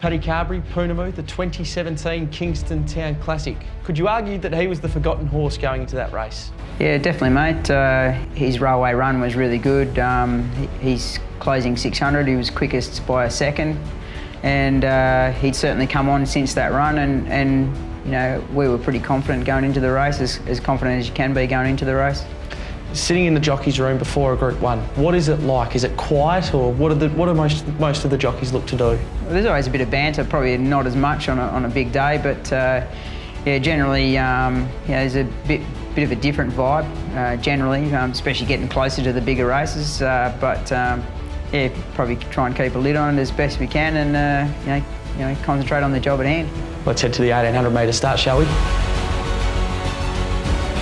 Patrick Carbery, Pounamu, the 2017 Kingston Town Classic. Could you argue that he was the forgotten horse going into that race? Yeah, definitely, mate. His railway run was really good. He's closing 600. He was quickest by a second, and he'd certainly come on since that run. And you know, we were pretty confident going into the race, as confident as you can be going into the race. Sitting in the jockey's room before a Group 1, what is it like? Is it quiet, or what do most of the jockeys look to do? Well, there's always a bit of banter, probably not as much on a big day, but yeah, generally, there's a bit of a different vibe, generally, especially getting closer to the bigger races. Yeah, probably try and keep a lid on it as best we can, and concentrate on the job at hand. Let's head to the 1800 metre start, shall we?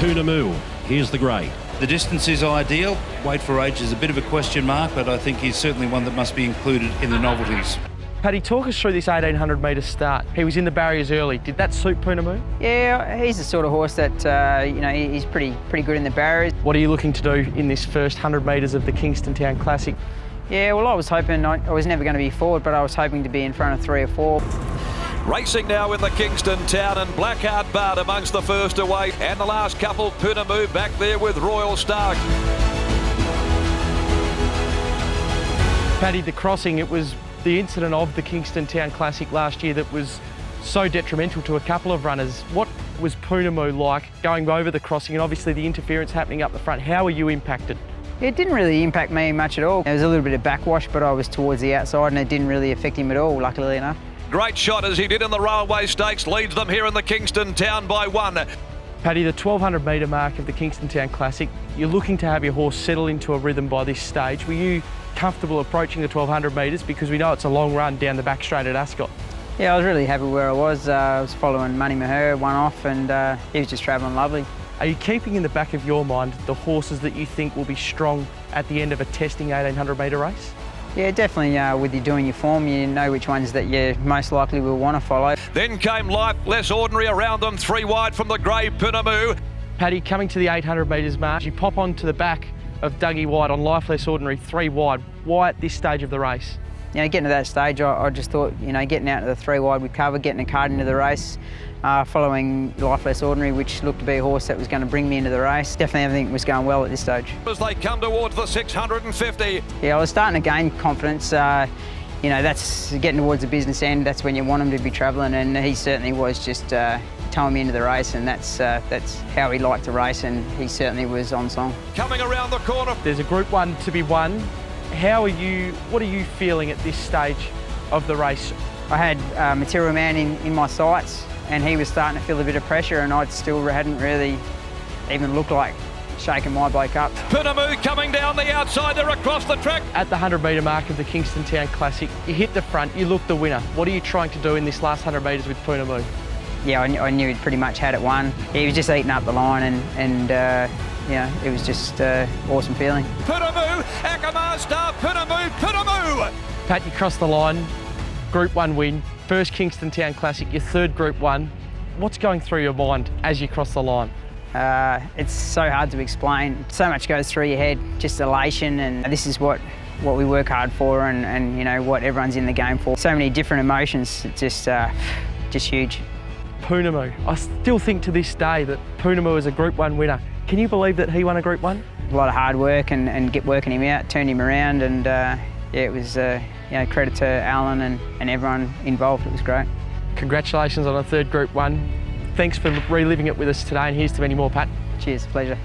Pounamu, here's the grey. The distance is ideal. Weight for age is a bit of a question mark, but I think he's certainly one that must be included in the novelties. Paddy, talk us through this 1800 metre start. He was in the barriers early. Did that suit Pounamu? Yeah, he's the sort of horse that, he's pretty good in the barriers. What are you looking to do in this first 100 metres of the Kingston Town Classic? Yeah, well, I was hoping, I was never going to be forward, but I was hoping to be in front of 3 or 4. Racing now in the Kingston Town, and Blackheart Bard amongst the first away, and the last couple, Pounamu back there with Royal Star. Paddy, the crossing, it was the incident of the Kingston Town Classic last year that was so detrimental to a couple of runners. What was Pounamu like going over the crossing, and obviously the interference happening up the front? How were you impacted? It didn't really impact me much at all. There was a little bit of backwash, but I was towards the outside and it didn't really affect him at all, luckily enough. Great shot as he did in the Railway Stakes, leads them here in the Kingston Town by 1. Paddy, the 1200 metre mark of the Kingston Town Classic, you're looking to have your horse settle into a rhythm by this stage. Were you comfortable approaching the 1200 metres, because we know it's a long run down the back straight at Ascot? Yeah, I was really happy where I was. I was following Money Maher, one off, and he was just travelling lovely. Are you keeping in the back of your mind the horses that you think will be strong at the end of a testing 1800 metre race? Yeah, definitely. With you doing your form, you know which ones that you most likely will want to follow. Then came Life Less Ordinary around them, 3 wide from the grey Pounamu. Paddy, coming to the 800 metres mark, you pop onto the back of Dougie White on Life Less Ordinary, 3 wide. Why at this stage of the race? You know, getting to that stage, I just thought, getting out to the 3 wide with cover, getting a card into the race, following Life Less Ordinary, which looked to be a horse that was going to bring me into the race. Definitely everything was going well at this stage. As they come towards the 650. Yeah, I was starting to gain confidence. That's getting towards the business end. That's when you want him to be travelling, and he certainly was just towing me into the race, and that's how he liked to race, and he certainly was on song. Coming around the corner. There's a Group 1 to be won. What are you feeling at this stage of the race? I had Material Man in my sights, and he was starting to feel a bit of pressure, and I still hadn't really even looked like shaking my bloke up. Pounamu coming down the outside, they're across the track. At the 100 metre mark of the Kingston Town Classic, you hit the front, you look the winner. What are you trying to do in this last 100 metres with Pounamu? Yeah, I knew he'd pretty much had it won. He was just eating up the line, and it was just awesome feeling. Pounamu, Akamar Star, Pounamu! Pat, you crossed the line, Group 1 win, first Kingston Town Classic, your 3rd Group 1. What's going through your mind as you cross the line? It's so hard to explain. So much goes through your head, just elation, and this is what we work hard for, and what everyone's in the game for. So many different emotions, it's just huge. Pounamu, I still think to this day that Pounamu is a Group 1 winner. Can you believe that he won a Group 1? A lot of hard work and get working him out, turned him around, and it was credit to Alan and everyone involved. It was great. Congratulations on a 3rd Group 1. Thanks for reliving it with us today, and here's to many more, Pat. Cheers, pleasure.